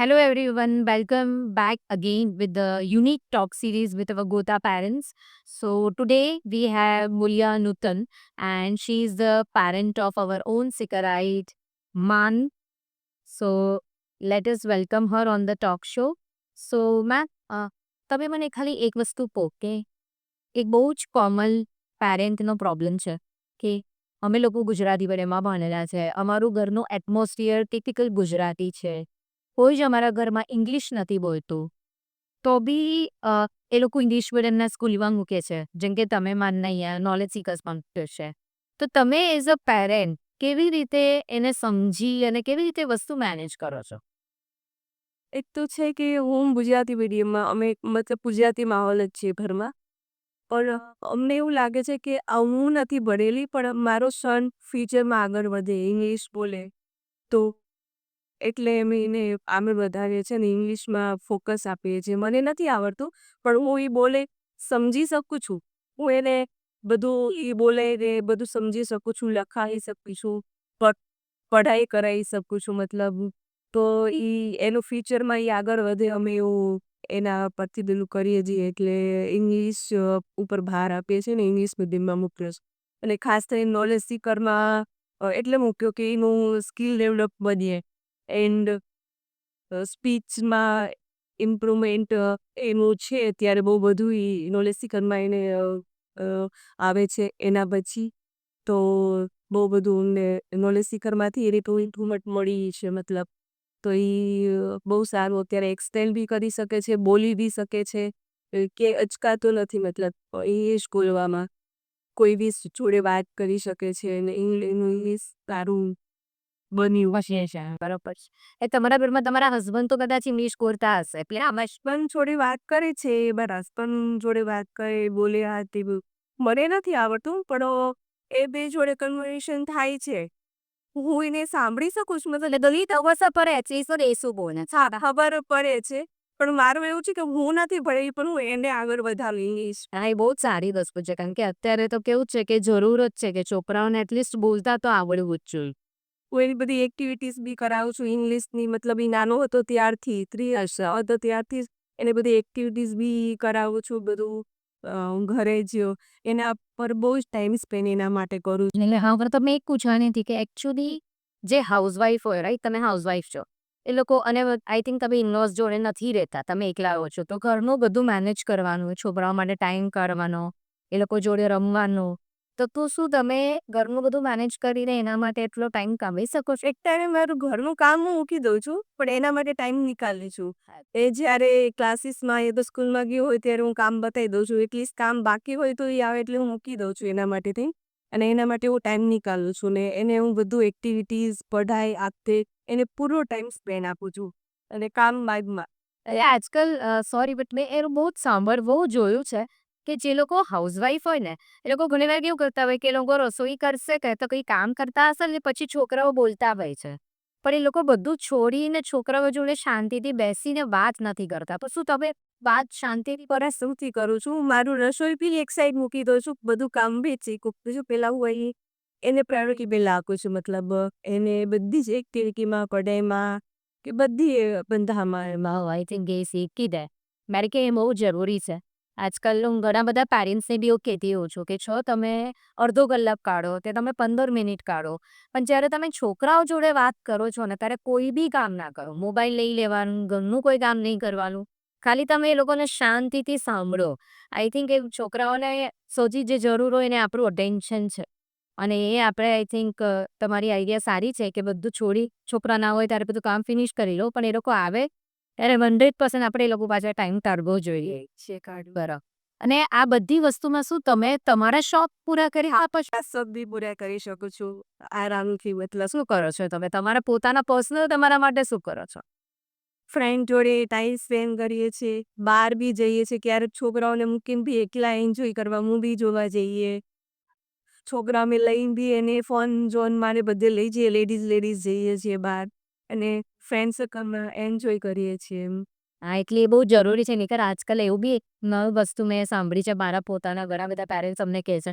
Hello, everyone. Welcome back again with the unique talk series with our Gotha parents. So, today we have Mulya Nutan, and she is the parent of our own Sikarite, Man. So, let us welcome her on the talk show. So, ma'am તમે મને ખાલી એક વસ્તુ કહો કે એક બહુ જ કોમન પેરેન્ટનો પ્રોબ્લેમ છે કે અમે લોકો ગુજરાતી મીડિયમમાં ભણેલા છે. અમારું ઘરનું એટમોસ્ફિયર ટિપિકલ ગુજરાતી છે. કોઈ જ અમારા ઘરમાં ઇંગ્લિશ નથી બોલતું. તો બી એ લોકો ઇંગ્લિશ મીડિયમના સ્કૂલમાં મૂકે છે. જેમ કે તમે માનના અહીંયા નોલેજ સિકર્સમાં મૂક્યો છે. તો તમે એઝ અ પેરેન્ટ કેવી રીતે એને સમજી અને કેવી રીતે વસ્તુ મેનેજ કરો છો? એક તો છે કે હું ગુજરાતી મીડિયમમાં અમે મતલબ ગુજરાતી માહોલ જ છે ઘરમાં. પણ અમને એવું લાગે છે કે હું નથી ભણેલી પણ મારો સન ફ્યુચરમાં આગળ વધે, ઇંગ્લિશ બોલે તો એટલે અમે એને આગળ વધારીએ છીએ ને ઇંગ્લિશમાં ફોકસ આપીએ છીએ. મને નથી આવડતું પણ હું એ બોલે સમજી શકું છું. હું એને બધું એ બોલે ને બધું સમજી શકું છું, લખાવી શકું છું, પ પઢાઈ કરાવી શકું છું મતલબ. તો એનું ફ્યુચરમાં આગળ વધે અમે એવું એના પરથી પેલું કરીએ છીએ એટલે ઇંગ્લિશ ઉપર ભાર આપીએ છીએ ને ઇંગ્લિશ મીડિયમમાં મૂક્યો છે. અને ખાસ કરીને નોલેજ સ્પીકરમાં એટલે મૂક્યો કે એનું સ્કિલ ડેવલપ બનીએ એન્ડ સ્પીચમાં ઇમ્પ્રુવમેન્ટ એનું છે અત્યારે બહુ બધું નોલેજ સ્પીકરમાં એને આવે છે એના પછી તો બહુ બધું અમને નોલેજ સ્પીકરમાંથી એને તો ઇમ્પ્રુવમેન્ટ મળી છે મતલબ. તો બહુ સારું અત્યારે એક્સટેન્ડ બી કરી શકે છે, બોલી બી શકે છે કે અચકાતો નથી મતલબ ઇંગ્લિશ બોલવામાં. કોઈ બી જોડે વાત કરી શકે છે અને ઇંગ્લિશ સારું બન્યું. પછી છે બરોબર છે. એ તમારા ઘરમાં તમારા હસબન્ડ તો કદાચ ઇંગ્લિશ બોલતા હશે. એટલે આમાં હસબન્ડ જોડે વાત કરે છે, મારા હસબન્ડ જોડે વાત કરે, બોલે આ તે બધું. મને નથી આવડતું પણ એ બે જોડે કન્વર્સેશન થાય છે. હું એને સાંભળી શકું છું મતલબ એટલે ગલી તવસા પર એચલીસો રેસું બોલે છે. ખબર પડે છે. પણ મારું એવું છે કે હું નથી ભણેલી પણ હું એને આગળ વધારું ઇંગ્લિશ. હા, એ બહુ જ સારી વસ્તુ છે. કારણ કે અત્યારે તો કેવું છે કે જરૂર જ છે કે છોકરાઓને એટલીસ્ટ બોલતા તો આવડવું જ જોઈએ. હું એની બધી એક્ટિવિટીઝ બી કરાવું છું ઇંગ્લિશની મતલબ એ નાનો હતો ત્યારથી 3 યર્સ હતો ત્યારથી જ એને બધી એક્ટિવિટીઝ બી કરાવું છું બધું ઘરે જ એના પર બહુ જ ટાઈમ સ્પેન્ડ એના માટે કરું છું. એટલે હા, પણ તમે એક પૂછવાની હતી કે એકચ્યુઅલી જે હાઉસવાઈફ હોય, રાઈટ? તમે હાઉસવાઈફ છો. એ લોકો અને આઈ થિંક તમે ઇનલોઝ જોડે નથી રહેતા. તમે એકલા રહો છો. તો ઘરનું બધું મેનેજ કરવાનું, છોકરાઓ માટે ટાઈમ કાઢવાનો, એ લોકો જોડે રમવાનું. તો શું તમે ઘરનું બધું મેનેજ કરીને એના માટે એટલો ટાઈમ કાઢી શકો છો? એક ટાઈમે મારું ઘરનું કામ હું મૂકી દઉં છું પણ એના માટે ટાઈમ નીકાળું છું. એ જ્યારે ક્લાસીસમાં એ તો સ્કૂલમાં ગયો હોય ત્યારે હું કામ બતાવી દઉં છું. એટલીસ્ટ કામ બાકી હોય તો એ આવે એટલે હું મૂકી દઉં છું એના માટે થઈને. અને એના માટે હું ટાઈમ નીકાળું છું ને એને હું બધું એક્ટિવિટીઝ પઢાઈ આપતે એને પૂરો ટાઈમ સ્પેન્ડ આપું છું અને કામ બાદમાં. આજકાલ સોરી બટ મેં એનું બહુ જ બહુ જોયું છે કે જે લોકો હાઉસવાઈફ હોય ને એ લોકો ઘણીવાર કેવું કરતા હોય કે એ લોકો રસોઈ કરશે કે તો કંઈ કામ કરતા હશે ને પછી છોકરાઓ બોલતા હોય છે. પણ એ લોકો બધું છોડીને છોકરાઓ જોડે શાંતિથી બેસીને વાત નથી કરતા. તો શું તમે વાત શાંતિથી પર સૌથી કરું છું મારું રસોઈ બી એક સાઈડ મૂકી દઉં છું બધું કામ બી શીખું છું. પહેલાં હું અહીં એને પ્રાયોરિટી પહેલાં આપું છું મતલબ એને બધી જ એક્ટિવિટીમાં પઢાઈમાં કે બધી બધામાં એમાં. આઈ થિંક એ શીખી દે. મારે કે એ બહુ જરૂરી છે. આજકાલ હું ઘણા બધા પેરેન્ટ્સને બી એવું કહેતી હોઉં છું કે તમે અડધો કલાક કાઢો કે તમે 15 મિનિટ કાઢો. પણ જ્યારે તમે છોકરાઓ જોડે વાત કરો છો ને ત્યારે કોઈ બી કામ ના કરો. મોબાઈલ લઈ લેવાનું, ઘરનું કોઈ કામ નહીં કરવાનું. ખાલી તમે એ લોકોને શાંતિથી સાંભળો. આઈ થિંક એ છોકરાઓને સૌથી જે જરૂર હોય એને આપણું અટેન્શન છે. અને એ આપણે આઈ થિંક તમારી આઈડિયા સારી છે કે બધું છોડી છોકરા ના હોય ત્યારે બધું કામ ફિનિશ કરી લો. પણ એ લોકો આવે ત્યારે 100% આપણે એ લોકો પાછળ ટાઈમ કાઢવો જોઈએ. છે કાઢું. બરાબર. અને આ બધી વસ્તુમાં શું તમે તમારા શોખ પૂરા કરી આપો છો? આ સબ બી પૂરા કરી શકું છું આરામથી મતલબ. શું કરો છો તમે? તમારા પોતાના પર્સનલ તમારા માટે શું કરો છો? ફ્રેન્ડ જોડે ટાઈમ સ્પેન્ડ કરીએ છીએ, બહાર બી જઈએ છીએ, ક્યારેક છોકરાઓને મૂકીને બી એકલા એન્જોય કરવા મૂવી જોવા જઈએ. છોકરા અમે લઈને બી એને ફોન ઝોન મારે બધે લઈ જઈએ લેડીઝ જઈએ છીએ બહાર અને ફ્રેન્ડ સર્કલમાં એન્જોય કરીએ છીએ એમ. હા, એટલે એ બહુ જરૂરી છે. નહીંતર આજકાલ એવું બી એક નવી વસ્તુ મેં સાંભળી છે. મારા પોતાના ઘણા બધા પેરેન્ટ્સ અમને કહે છે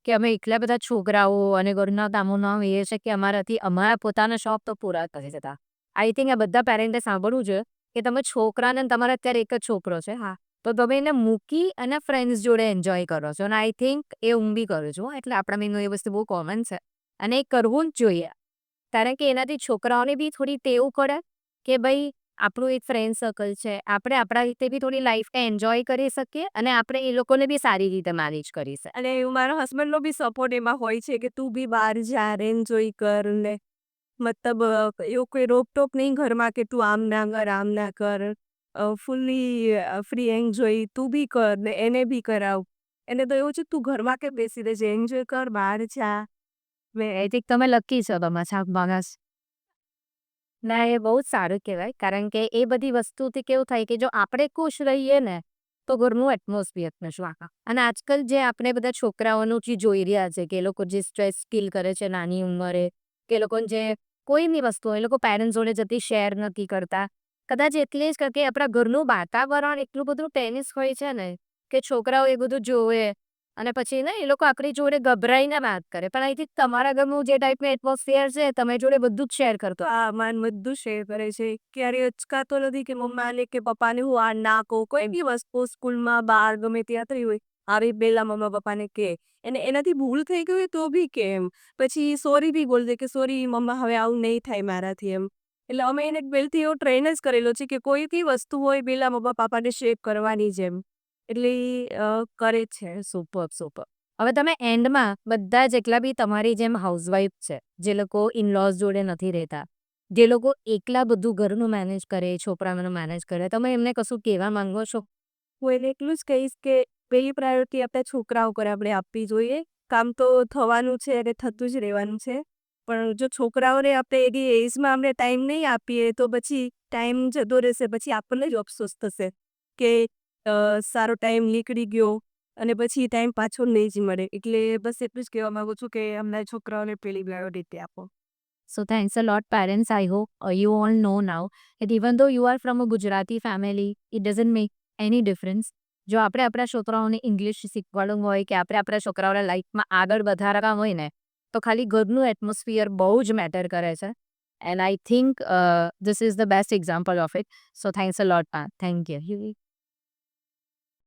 કે અમે એટલા બધા છોકરાઓ અને ઘરના કામોના એ છે કે અમારાથી અમારા પોતાના શોખ તો પૂરા નથી થતા. આઈ થિંક આ બધા પેરેન્ટે સાંભળવું જોઈએ કે તમે છોકરાને તમારે અત્યારે એક જ છોકરો છે, હા, તો તમે એને મૂકી અને ફ્રેન્ડ્સ જોડે એન્જોય કરો છો અને આઈ થિંક એ હું બી કરું છું. એટલે આપણા બેનમાં એ વસ્તુ બહુ કોમન છે અને એ કરવું જ જોઈએ. કારણ કે એનાથી છોકરાઓને બી થોડી ટેવ પડે કે ભાઈ આપણું એક ફ્રેન્ડ સર્કલ છે. આપણે આપણા રીતે બી થોડી લાઈફને એન્જોય કરી શકીએ અને આપણે એ લોકોને બી સારી રીતે મેનેજ કરી શકીએ. અને મારા હસબન્ડનો બી સપોર્ટ એમાં હોય છે કે તું બી બહાર જા ને એન્જોય કર ને મતલબ એવું કોઈ રોકટોક નહીં ઘરમાં કે તું આમ ના કર, આમ ના કર. ફુલ્લી ફ્રી એન્જોય તું બી કર ને એને બી કરાવ. એને તો એવું છે તું ઘરમાં કેમ બેસી રહે છે, એન્જોય કર, બહાર જા. આઈ થિંક તમે લકી છો તમારા માણસ. ના, એ બહુ જ સારું કહેવાય. કારણ કે એ બધી વસ્તુથી કેવું થાય કે જો આપણે ખુશ રહીએ ને તો ઘરનું એટમોસ્ફિયર ખુશ રાખે. અને આજકાલ જે આપણે બધા છોકરાઓનું જે જોઈ રહ્યા છે કે એ લોકો જે સ્ટ્રેસ ફીલ કરે છે નાની ઉંમરે, કે એ લોકોને જે કોઈ બી વસ્તુ હોય એ લોકો પેરેન્ટ્સ જોડે જલ્દી શેર નથી કરતા. કદાચ એટલે જ કે આપણા ઘરનું વાતાવરણ એટલું બધું ટેનિસ હોય છે ને કે છોકરાઓ એ બધું જોવે અને પછી ને એ લોકો આપણી જોડે ગભરાઈને વાત કરે. પણ આઈ થિંક તમારા ઘરનું જે ટાઈપનું એટમોસ્ફિયર છે તમારી જોડે બધું જ શેર કરતો. હા, બધું શેર કરે છે. ક્યારેય અચકાતો નથી કે મમ્માને કે પપ્પાને હું આ ના કહું. કોઈ બી વસ્તુ સ્કૂલમાં, બહાર ગમે ત્યાં થઈ હોય, આવી પહેલા મમ્મા પપ્પાને કહે. અને એનાથી ભૂલ થઈ ગઈ હોય તો બી કે એમ. પછી સોરી બી બોલ દે કે સોરી મમ્મા હવે આવું નહીં થાય મારાથી એમ. એટલે અમે એને પહેલથી એવો ટ્રેન જ કરેલો છે કે કોઈ બી વસ્તુ હોય પહેલા મમ્મા પપ્પાને શેર કરવાની જ એમ. એટલે કરે જ છે. Super super. હવે તમે એન્ડમાં બધા જેટલા બી તમારી જેમ હાઉસવાઈફ છે, જે લોકો ઇનલોઝ જોડે નથી રહેતા, જે લોકો એકલા બધું ઘરનું મેનેજ કરે, છોકરાઓનું મેનેજ કરે, તમે એમને કશું કહેવા માંગો છો? હું એને એટલું જ કહીશ કે પહેલી પ્રાયોરિટી આપણા છોકરાઓ પર આપણે આપવી જોઈએ. કામ તો થવાનું છે અને થતું જ રહેવાનું છે. પણ જો છોકરાઓને આપણે એની એજમાં આપણે ટાઈમ નહીં આપીએ તો પછી ટાઈમ જતો રહેશે. પછી આપણને જ અફસોસ થશે કે સારો ટાઈમ નીકળી ગયો અને પછી ટાઈમ પાછો નહીં જ મળે. એટલે બસ એટલું જ કહેવા માંગુ છું કે એમના છોકરાઓને પહેલી પ્રાયોરિટી આપો. So thanks a lot, parents. I hope you all know now that even though you are from a Gujarati family, it doesn't make any difference. જો આપણે આપણા છોકરાઓને ઇંગ્લિશ શીખવાડવું હોય કે આપણે આપણા છોકરાઓને લાઈફમાં આગળ વધારવા હોય ને તો ખાલી ઘરનું એટમોસ્ફિયર બહુ જ મેટર કરે છે. And I think this is the best example of it. So thanks a lot, thank you.